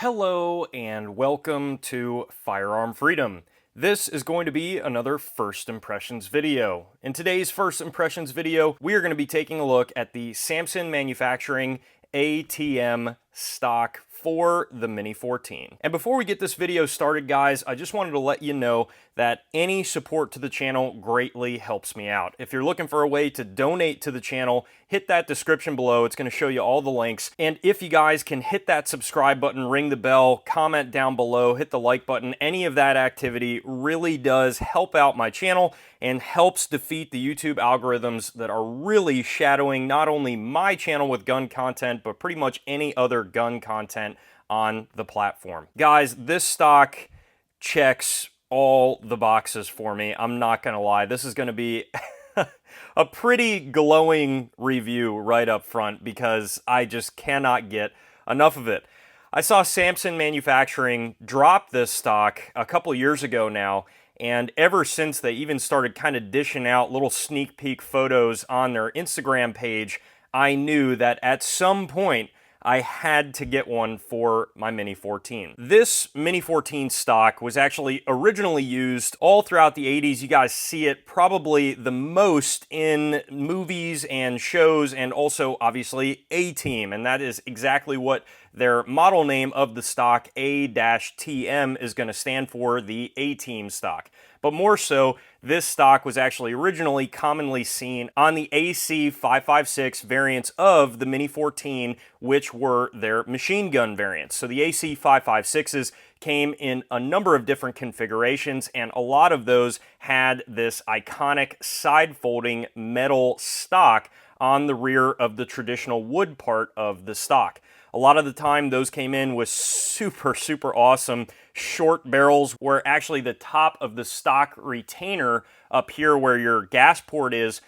Hello and welcome to Firearm Freedom. This is going to be another First Impressions video. In today's First Impressions video, we are going to be taking a look at the Samson Manufacturing A-TM stock for the Mini-14. And before we get this video started, guys, I just wanted to let you know that any support to the channel greatly helps me out. If you're looking for a way to donate to the channel, hit that description below. It's going to show you all the links. And if you guys can hit that subscribe button, ring the bell, comment down below, hit the like button, any of that activity really does help out my channel and helps defeat the YouTube algorithms that are really shadowing not only my channel with gun content, but pretty much any other gun content on the platform. Guys, this stock checks all the boxes for me. I'm not gonna lie, this is gonna be a pretty glowing review right up front because I just cannot get enough of it. I saw Samson Manufacturing drop this stock a couple years ago now, and ever since they even started kind of dishing out little sneak peek photos on their Instagram page, I knew that at some point I had to get one for my Mini-14. This Mini-14 stock was actually originally used all throughout the 80s. You guys see it probably the most in movies and shows, and also obviously A-TM, and that is exactly what their model name of the stock, A-TM, is going to stand for, the A-TM stock. But more so, this stock was actually originally commonly seen on the AC556 variants of the Mini-14, which were their machine gun variants. So the AC556s came in a number of different configurations, and a lot of those had this iconic side-folding metal stock on the rear of the traditional wood part of the stock. A lot of the time, those came in with super awesome short barrels where actually the top of the stock retainer up here where your gas port is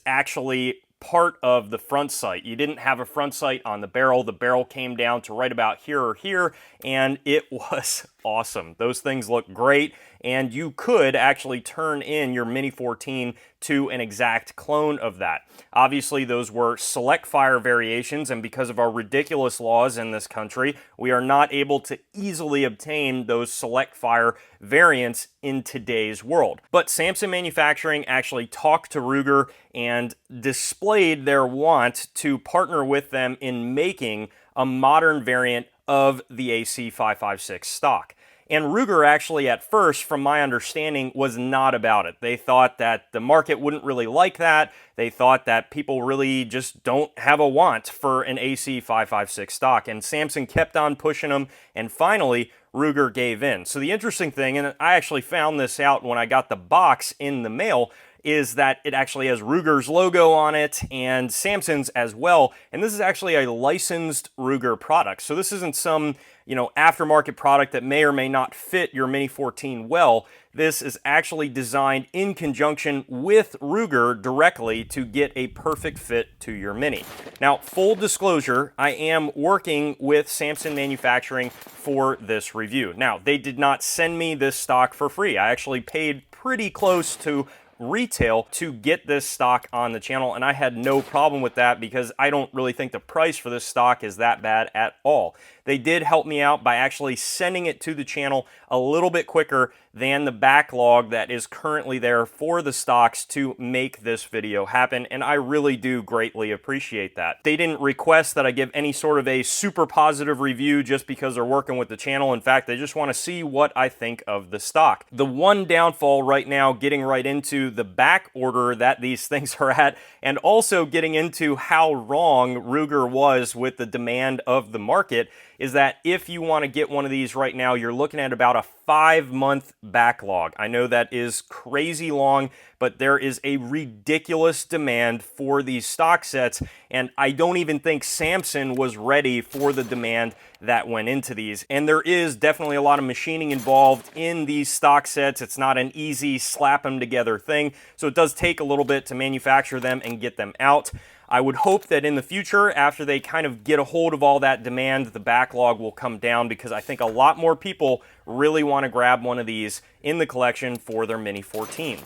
actually part of the front sight. You didn't have a front sight on the barrel. The barrel came down to right about here or here, and it was awesome. Those things look great, and you could actually turn in your Mini-14 to an exact clone of that. Obviously, those were select fire variations, and because of our ridiculous laws in this country, we are not able to easily obtain those select fire variants in today's world. But Samson Manufacturing actually talked to Ruger and displayed their want to partner with them in making a modern variant of the AC556 stock. And Ruger actually at first, from my understanding, was not about it. They thought that the market wouldn't really like that. They thought that people really just don't have a want for an AC556 stock. And Samson kept on pushing them, and finally Ruger gave in. So the interesting thing, and I actually found this out when I got the box in the mail, is that it actually has Ruger's logo on it and Samson's as well. And this is actually a licensed Ruger product. So this isn't some, aftermarket product that may or may not fit your Mini-14 well. This is actually designed in conjunction with Ruger directly to get a perfect fit to your Mini. Now, full disclosure, I am working with Samson Manufacturing for this review. Now, they did not send me this stock for free. I actually paid pretty close to retail to get this stock on the channel, and I had no problem with that because I don't really think the price for this stock is that bad at all. They did help me out by actually sending it to the channel a little bit quicker than the backlog that is currently there for the stocks to make this video happen, and I really do greatly appreciate that. They didn't request that I give any sort of a super positive review just because they're working with the channel. In fact, they just want to see what I think of the stock. The one downfall right now, getting right into the back order that these things are at, and also getting into how wrong Ruger was with the demand of the market, is that if you want to get one of these right now, you're looking at about a 5-month backlog. I know that is crazy long, but there is a ridiculous demand for these stock sets, and I don't even think Samson was ready for the demand that went into these. And there is definitely a lot of machining involved in these stock sets. It's not an easy slap them together thing, so it does take a little bit to manufacture them and get them out. I would hope that in the future, after they kind of get a hold of all that demand, the backlog will come down, because I think a lot more people really want to grab one of these in the collection for their Mini-14.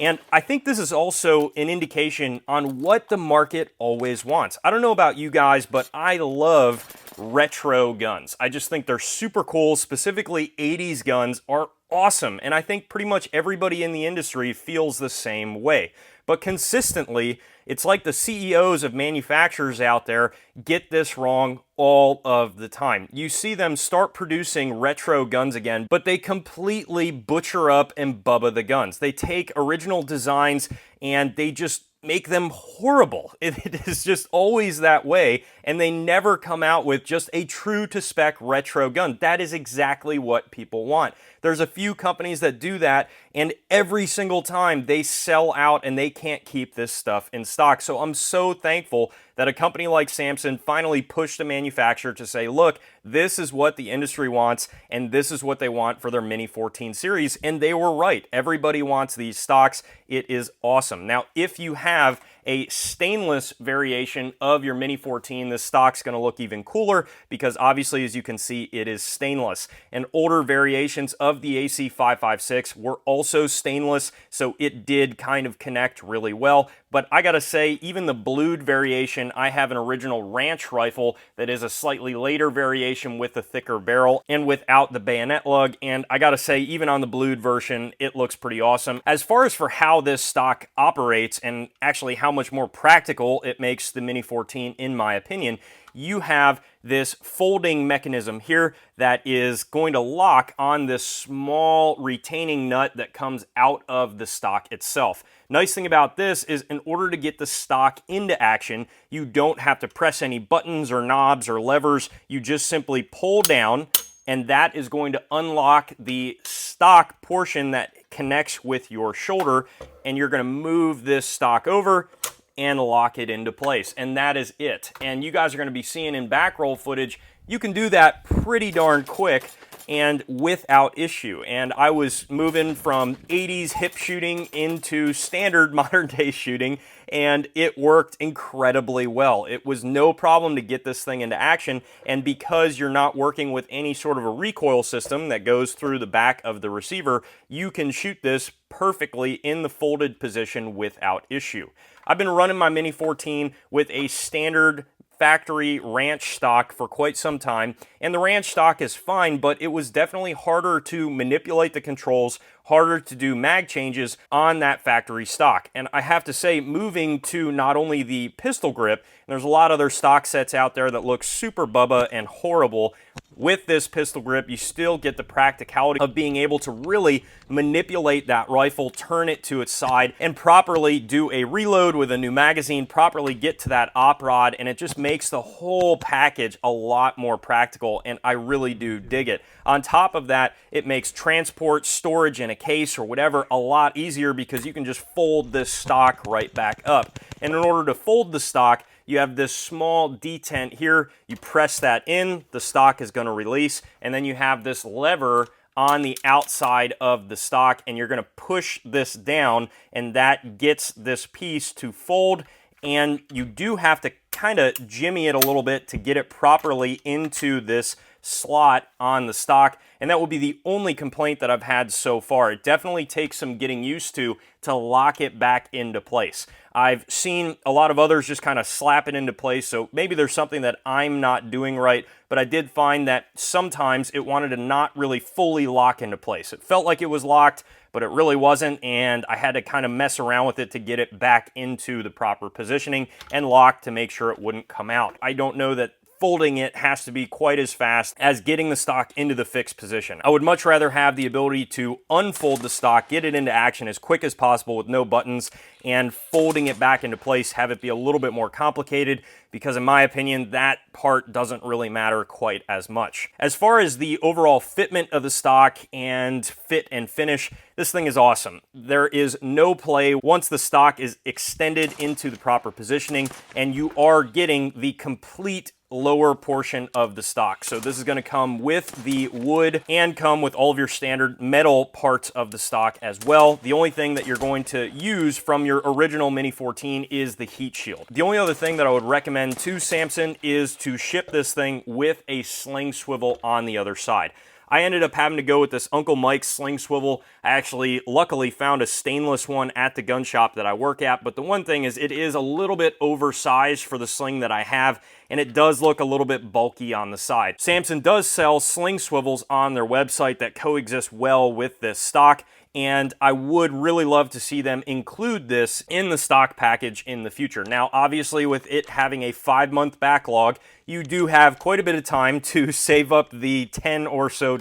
And I think this is also an indication on what the market always wants. I don't know about you guys, but I love retro guns. I just think they're super cool. Specifically, 80s guns are awesome. And I think pretty much everybody in the industry feels the same way. But consistently, it's like the CEOs of manufacturers out there get this wrong all of the time. You see them start producing retro guns again, but they completely butcher up and bubba the guns. They take original designs and they just make them horrible. It is just always that way, and they never come out with just a true to spec retro gun. That is exactly what people want. There's a few companies that do that, and every single time they sell out and they can't keep this stuff in stock. So I'm so thankful that a company like Samson finally pushed a manufacturer to say, look, this is what the industry wants, and this is what they want for their Mini-14 series. And they were right. Everybody wants these stocks. It is awesome. Now, if you have a stainless variation of your Mini-14, this stock's going to look even cooler because obviously, as you can see, it is stainless. And older variations of the AC556 were also stainless, so it did kind of connect really well. But I gotta say, even the blued variation, I have an original ranch rifle that is a slightly later variation with a thicker barrel and without the bayonet lug. And I gotta say, even on the blued version, it looks pretty awesome. As far as for how this stock operates and actually how much more practical it makes the Mini-14, in my opinion, you have this folding mechanism here that is going to lock on this small retaining nut that comes out of the stock itself. Nice thing about this is in order to get the stock into action, you don't have to press any buttons or knobs or levers. You just simply pull down, and that is going to unlock the stock portion that connects with your shoulder, and you're going to move this stock over and lock it into place, and that is it. And you guys are going to be seeing in back roll footage, you can do that pretty darn quick and without issue. And I was moving from 80s hip shooting into standard modern day shooting, and it worked incredibly well. It was no problem to get this thing into action, and because you're not working with any sort of a recoil system that goes through the back of the receiver, you can shoot this perfectly in the folded position without issue. I've been running my Mini-14 with a standard factory ranch stock for quite some time, and the ranch stock is fine, but it was definitely harder to manipulate the controls, harder to do mag changes on that factory stock. And I have to say, moving to not only the pistol grip, and there's a lot of other stock sets out there that look super bubba and horrible, with this pistol grip, you still get the practicality of being able to really manipulate that rifle, turn it to its side, and properly do a reload with a new magazine, properly get to that op rod, and it just makes the whole package a lot more practical, and I really do dig it. On top of that, it makes transport, storage in a case or whatever a lot easier because you can just fold this stock right back up. And in order to fold the stock, you have this small detent here. You press that in, the stock is going to release, and then you have this lever on the outside of the stock, and you're going to push this down, and that gets this piece to fold. And you do have to kind of jimmy it a little bit to get it properly into this slot on the stock, and that will be the only complaint that I've had so far. It definitely takes some getting used to lock it back into place. I've seen a lot of others just kind of slap it into place, so maybe there's something that I'm not doing right, but I did find that sometimes it wanted to not really fully lock into place. It felt like it was locked, but it really wasn't, and I had to kind of mess around with it to get it back into the proper positioning and lock to make sure it wouldn't come out. I don't know that folding it has to be quite as fast as getting the stock into the fixed position. I would much rather have the ability to unfold the stock, get it into action as quick as possible with no buttons, and folding it back into place, have it be a little bit more complicated, because in my opinion, that part doesn't really matter quite as much. As far as the overall fitment of the stock and fit and finish, this thing is awesome. There is no play once the stock is extended into the proper positioning, and you are getting the complete lower portion of the stock. So this is going to come with the wood and come with all of your standard metal parts of the stock as well. The only thing that you're going to use from your original Mini-14 is the heat shield. The only other thing that I would recommend to Samson is to ship this thing with a sling swivel on the other side. I ended up having to go with this Uncle Mike's sling swivel. I actually, luckily, found a stainless one at the gun shop that I work at, but the one thing is it is a little bit oversized for the sling that I have, and it does look a little bit bulky on the side. Samson does sell sling swivels on their website that coexist well with this stock, and I would really love to see them include this in the stock package in the future. Now, obviously, with it having a 5-month backlog, you do have quite a bit of time to save up the $10 or so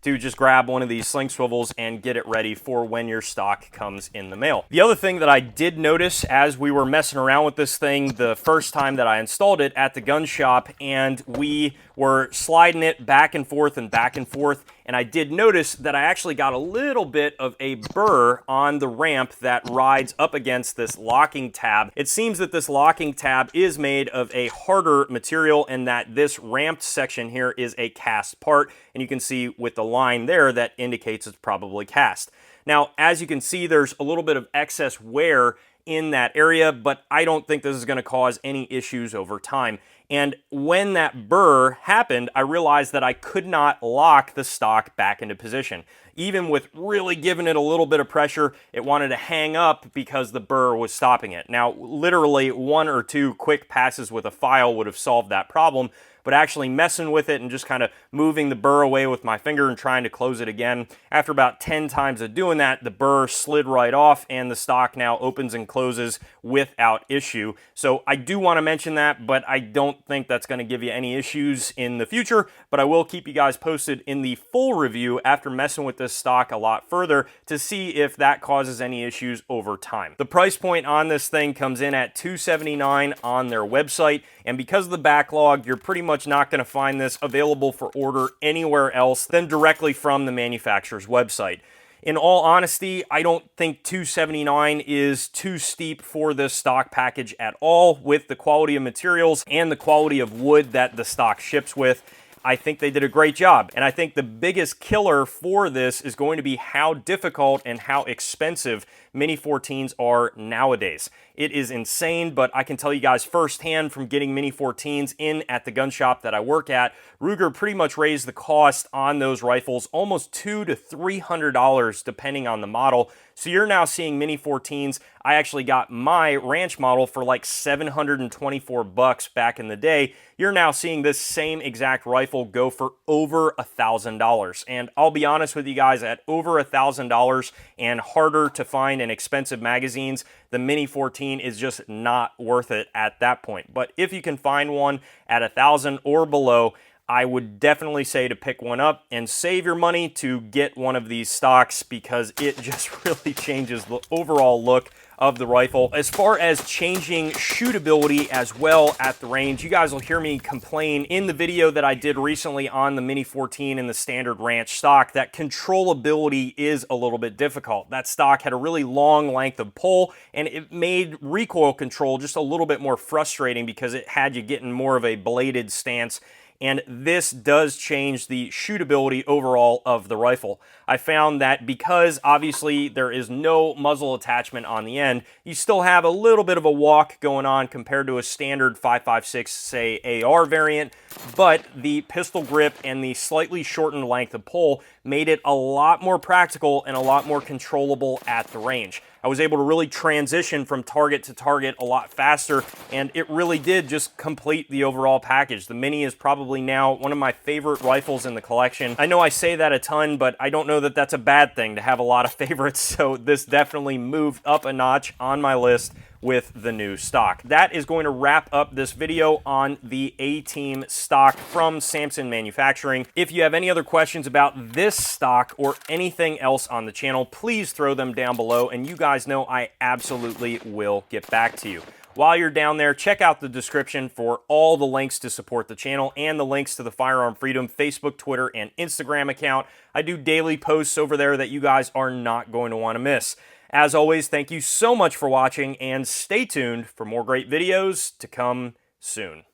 to just grab one of these sling swivels and get it ready for when your stock comes in the mail. The other thing that I did notice as we were messing around with this thing the first time that I installed it at the gun shop, and we were sliding it back and forth, and I did notice that I actually got a little bit of a burr on the ramp that rides up against this locking tab. It seems that this locking tab is made of a harder material, and that this ramped section here is a cast part, and you can see with the line there that indicates it's probably cast. Now, as you can see, there's a little bit of excess wear in that area, but I don't think this is going to cause any issues over time. And when that burr happened, I realized that I could not lock the stock back into position. Even with really giving it a little bit of pressure, it wanted to hang up because the burr was stopping it. Now, literally 1 or 2 quick passes with a file would have solved that problem, but actually messing with it and just kind of moving the burr away with my finger and trying to close it again, after about 10 times of doing that, the burr slid right off and the stock now opens and closes without issue. So I do want to mention that, but I don't think that's going to give you any issues in the future, but I will keep you guys posted in the full review after messing with this stock a lot further to see if that causes any issues over time. The price point on this thing comes in at $279 on their website, and because of the backlog, you're pretty much not going to find this available for order anywhere else than directly from the manufacturer's website. In all honesty, I don't think $279 is too steep for this stock package at all with the quality of materials and the quality of wood that the stock ships with. I think they did a great job, and I think the biggest killer for this is going to be how difficult and how expensive Mini-14s are nowadays. It is insane, but I can tell you guys firsthand from getting Mini-14s in at the gun shop that I work at, Ruger pretty much raised the cost on those rifles almost $200 to $300 depending on the model. So you're now seeing Mini-14s. I actually got my ranch model for like $724 back in the day. You're now seeing this same exact rifle go for over $1,000. And I'll be honest with you guys, at over $1,000 and harder to find in expensive magazines, the Mini-14 is just not worth it at that point. But if you can find one at $1,000 or below, I would definitely say to pick one up and save your money to get one of these stocks, because it just really changes the overall look of the rifle. As far as changing shootability as well at the range, you guys will hear me complain in the video that I did recently on the Mini-14 and the standard ranch stock that controllability is a little bit difficult. That stock had a really long length of pull, and it made recoil control just a little bit more frustrating because it had you getting more of a bladed stance. And this does change the shootability overall of the rifle. I found that because obviously there is no muzzle attachment on the end, you still have a little bit of a walk going on compared to a standard 5.56, say, AR variant, but the pistol grip and the slightly shortened length of pull made it a lot more practical and a lot more controllable at the range. I was able to really transition from target to target a lot faster, and it really did just complete the overall package. The Mini is probably now one of my favorite rifles in the collection. I know I say that a ton, but I don't know that that's a bad thing to have a lot of favorites, so this definitely moved up a notch on my list with the new stock. That is going to wrap up this video on the A-TM stock from Samson Manufacturing. If you have any other questions about this stock or anything else on the channel, please throw them down below, and you guys know I absolutely will get back to you. While you're down there, check out the description for all the links to support the channel and the links to the Firearm Freedom Facebook, Twitter, and Instagram account. I do daily posts over there that you guys are not going to want to miss. As always, thank you so much for watching, and stay tuned for more great videos to come soon.